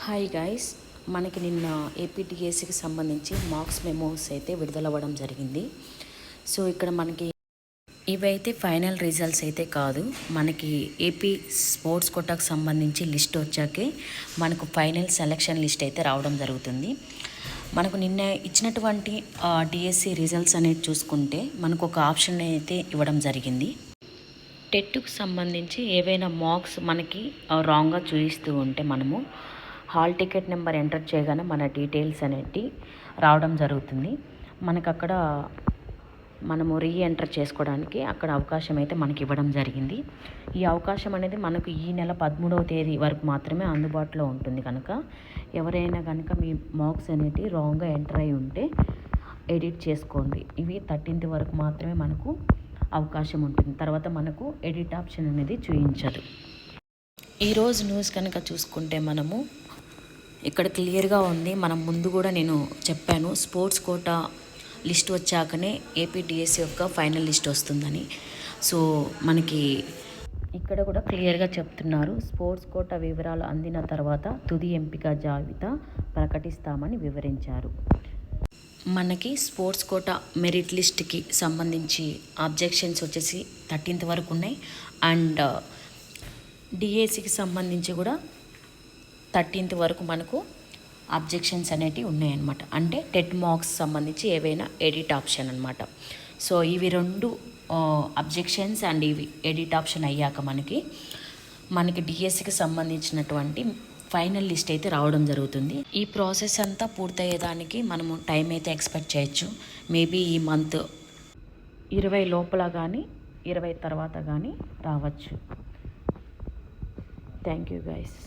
Hi guys, మనకి నిన్న ఏపీటీఎస్సీకి సంబంధించి మార్క్స్ మెమోస్ అయితే విడుదలవ్వడం జరిగింది. సో ఇక్కడ మనకి ఇవైతే ఫైనల్ రిజల్ట్స్ అయితే కాదు, మనకి ఏపీ స్పోర్ట్స్ కోటాకు సంబంధించి లిస్ట్ వచ్చాకే మనకు ఫైనల్ సెలక్షన్ లిస్ట్ అయితే రావడం జరుగుతుంది. మనకు నిన్న ఇచ్చినటువంటి డిఎస్సి రిజల్ట్స్ అనేది చూసుకుంటే మనకు ఒక ఆప్షన్ అయితే ఇవ్వడం జరిగింది. టెట్కు సంబంధించి ఏవైనా మార్క్స్ మనకి రాంగ్గా చూపిస్తూ ఉంటే మనము హాల్ టికెట్ నెంబర్ ఎంటర్ చేయగానే మన డీటెయిల్స్ అనేవి రావడం జరుగుతుంది. మనకు అక్కడ మనము రీఎంటర్ చేసుకోవడానికి అక్కడ అవకాశం అయితే మనకి ఇవ్వడం జరిగింది. ఈ అవకాశం అనేది మనకు ఈ నెల 13వ తేదీ వరకు మాత్రమే అందుబాటులో ఉంటుంది. కనుక ఎవరైనా కనుక మీ మార్క్స్ అనేవి రాంగ్గా ఎంటర్ అయి ఉంటే ఎడిట్ చేసుకోండి. ఇవి 13th వరకు మాత్రమే మనకు అవకాశం ఉంటుంది. తర్వాత మనకు ఎడిట్ ఆప్షన్ అనేది చూపించదు. ఈరోజు న్యూస్ కనుక చూసుకుంటే మనము ఇక్కడ క్లియర్గా ఉంది. మనం ముందు కూడా నేను చెప్పాను, స్పోర్ట్స్ కోటా లిస్ట్ వచ్చాకనే ఏపీటీఎస్సీ యొక్క ఫైనల్ లిస్ట్ వస్తుందని. సో మనకి ఇక్కడ కూడా క్లియర్గా చెప్తున్నారు, స్పోర్ట్స్ కోటా వివరాలు అందిన తర్వాత తుది ఎంపిక జాబితా ప్రకటిస్తామని వివరించారు. మనకి స్పోర్ట్స్ కోటా మెరిట్ లిస్ట్కి సంబంధించి అబ్జెక్షన్స్ వచ్చేసి 13th వరకు ఉన్నాయి. అండ్ డిఎస్సికి సంబంధించి కూడా 13th వరకు మనకు అబ్జెక్షన్స్ అనేటివి ఉన్నాయన్నమాట. అంటే టెట్ మార్క్స్ సంబంధించి ఏవైనా ఎడిట్ ఆప్షన్ అనమాట. సో ఇవి రెండు అబ్జెక్షన్స్ అండ్ ఇవి ఎడిట్ ఆప్షన్ అయ్యాక మనకి డిఎస్సికి సంబంధించినటువంటి ఫైనల్ లిస్ట్ అయితే రావడం జరుగుతుంది. ఈ ప్రాసెస్ అంతా పూర్తయ్యేదానికి మనము టైం అయితే ఎక్స్పెక్ట్ చేయొచ్చు. మేబీ ఈ మంత్ 20 లోపల కానీ 20 తర్వాత కానీ రావచ్చు. Thank you guys.